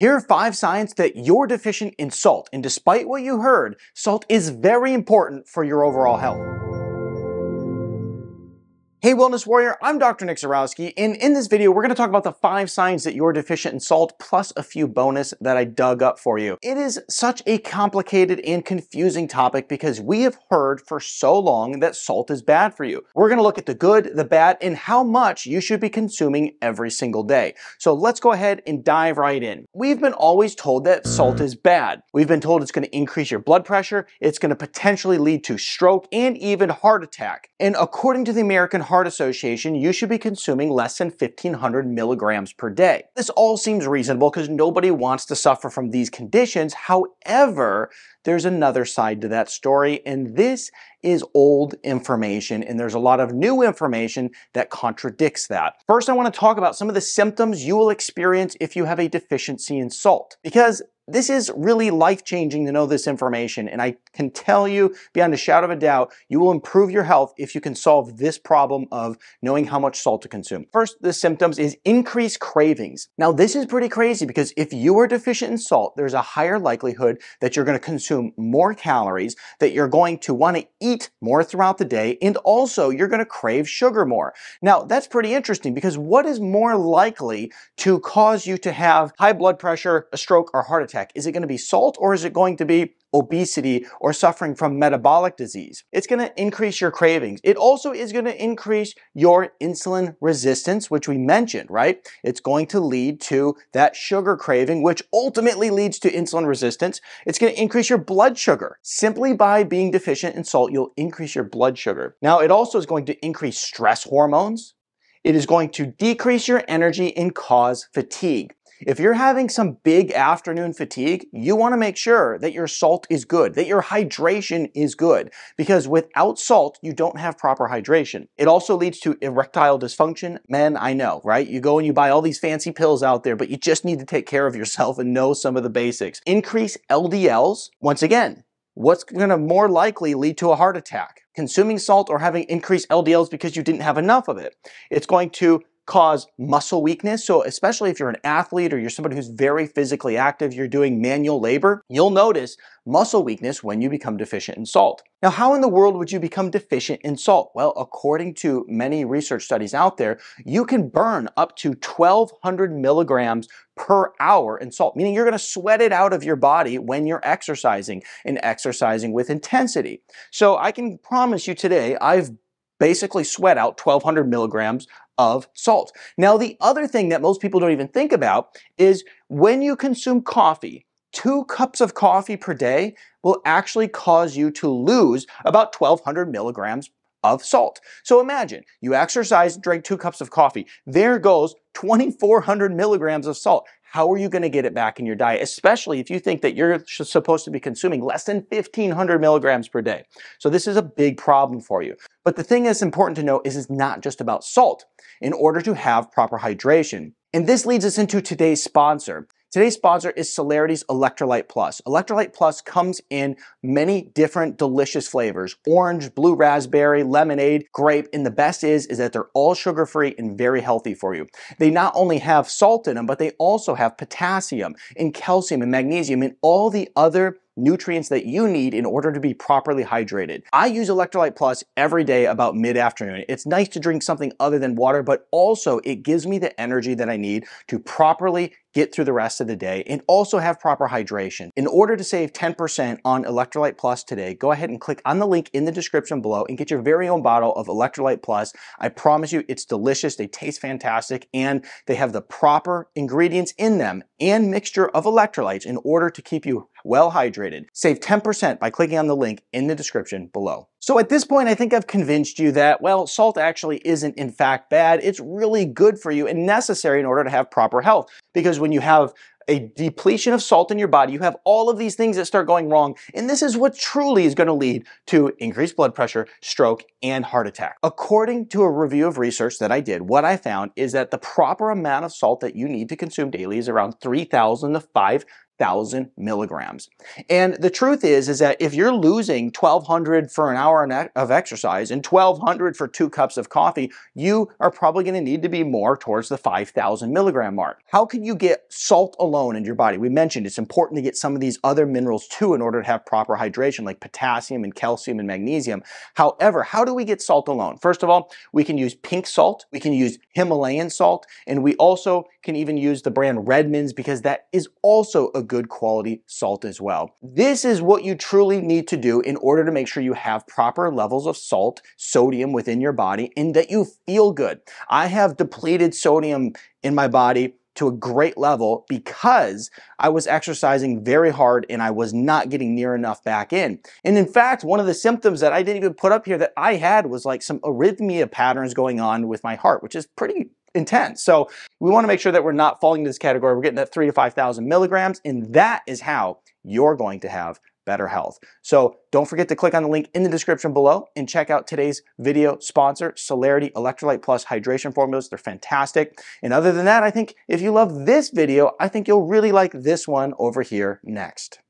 Here are 5 signs that you're deficient in salt, and despite what you heard, salt is very important for your overall health. Hey Wellness Warrior, I'm Dr. Nick Zyrowski, and in this video we're going to talk about the 5 signs that you're deficient in salt, plus a few bonus that I dug up for you. It is such a complicated and confusing topic because we have heard for so long that salt is bad for you. We're going to look at the good, the bad, and how much you should be consuming every single day. So let's go ahead and dive right in. We've been always told that salt is bad. We've been told it's going to increase your blood pressure, it's going to potentially lead to stroke and even heart attack. And according to the American Heart Association, you should be consuming less than 1,500 milligrams per day. This all seems reasonable because nobody wants to suffer from these conditions. However, there's another side to that story, and this is old information, and there's a lot of new information that contradicts that. First, I want to talk about some of the symptoms you will experience if you have a deficiency in salt, because this is really life-changing to know this information, and I can tell you beyond a shadow of a doubt, you will improve your health if you can solve this problem of knowing how much salt to consume. First, the symptoms is increased cravings. Now, this is pretty crazy because if you are deficient in salt, there's a higher likelihood that you're going to consume more calories, that you're going to want to eat more throughout the day, and also you're going to crave sugar more. Now, that's pretty interesting because what is more likely to cause you to have high blood pressure, a stroke, or heart attack? Is it going to be salt, or is it going to be obesity or suffering from metabolic disease? It's going to increase your cravings. It also is going to increase your insulin resistance, which we mentioned, right? It's going to lead to that sugar craving, which ultimately leads to insulin resistance. It's going to increase your blood sugar. Simply by being deficient in salt, you'll increase your blood sugar. Now, it also is going to increase stress hormones. It is going to decrease your energy and cause fatigue. If you're having some big afternoon fatigue, you want to make sure that your salt is good, that your hydration is good, because without salt, you don't have proper hydration. It also leads to erectile dysfunction. Men, I know, right? You go and you buy all these fancy pills out there, but you just need to take care of yourself and know some of the basics. Increase LDLs. Once again, what's going to more likely lead to a heart attack? Consuming salt or having increased LDLs because you didn't have enough of it. It's going to cause muscle weakness. So especially if you're an athlete or you're somebody who's very physically active, you're doing manual labor, you'll notice muscle weakness when you become deficient in salt. Now, how in the world would you become deficient in salt? Well, according to many research studies out there, you can burn up to 1,200 milligrams per hour in salt, meaning you're going to sweat it out of your body when you're exercising and exercising with intensity. So I can promise you today, I've basically sweat out 1,200 milligrams of salt. Now, the other thing that most people don't even think about is when you consume coffee, 2 cups of coffee per day will actually cause you to lose about 1,200 milligrams of salt. So imagine you exercise and drink 2 cups of coffee. There goes 2,400 milligrams of salt. How are you going to get it back in your diet, especially if you think that you're supposed to be consuming less than 1,500 milligrams per day? So this is a big problem for you. But the thing that's important to know is it's not just about salt in order to have proper hydration. And this leads us into today's sponsor. Today's sponsor is Celerity's Electrolyte Plus. Electrolyte Plus comes in many different delicious flavors: orange, blue raspberry, lemonade, grape, and the best is that they're all sugar-free and very healthy for you. They not only have salt in them, but they also have potassium and calcium and magnesium and all the other nutrients that you need in order to be properly hydrated. I use Electrolyte Plus every day about mid-afternoon. It's nice to drink something other than water, but also it gives me the energy that I need to properly get through the rest of the day and also have proper hydration. In order to save 10% on Electrolyte Plus today, go ahead and click on the link in the description below and get your very own bottle of Electrolyte Plus. I promise you it's delicious, they taste fantastic, and they have the proper ingredients in them and mixture of electrolytes in order to keep you well hydrated. Save 10% by clicking on the link in the description below. So at this point, I think I've convinced you that, well, salt actually isn't in fact bad. It's really good for you and necessary in order to have proper health. Because when you have a depletion of salt in your body, you have all of these things that start going wrong, and this is what truly is going to lead to increased blood pressure, stroke, and heart attack. According to a review of research that I did, what I found is that the proper amount of salt that you need to consume daily is around 3,000 to 5,000 5,000 milligrams. And the truth is that if you're losing 1,200 for an hour of exercise and 1,200 for 2 cups of coffee, you are probably going to need to be more towards the 5,000 milligram mark. How can you get salt alone in your body? We mentioned it's important to get some of these other minerals too in order to have proper hydration, like potassium and calcium and magnesium. However, how do we get salt alone? First of all, we can use pink salt, we can use Himalayan salt, and we also can even use the brand Redmond's because that is also a good quality salt as well. This is what you truly need to do in order to make sure you have proper levels of salt, sodium within your body, and that you feel good. I have depleted sodium in my body to a great level because I was exercising very hard and I was not getting near enough back in. And in fact, one of the symptoms that I didn't even put up here that I had was like some arrhythmia patterns going on with my heart, which is pretty intense. So we want to make sure that we're not falling into this category. We're getting that 3,000 to 5,000 milligrams, and that is how you're going to have better health. So don't forget to click on the link in the description below and check out today's video sponsor, Celerity Electrolyte Plus Hydration Formulas. They're fantastic. And other than that, I think if you love this video, I think you'll really like this one over here next.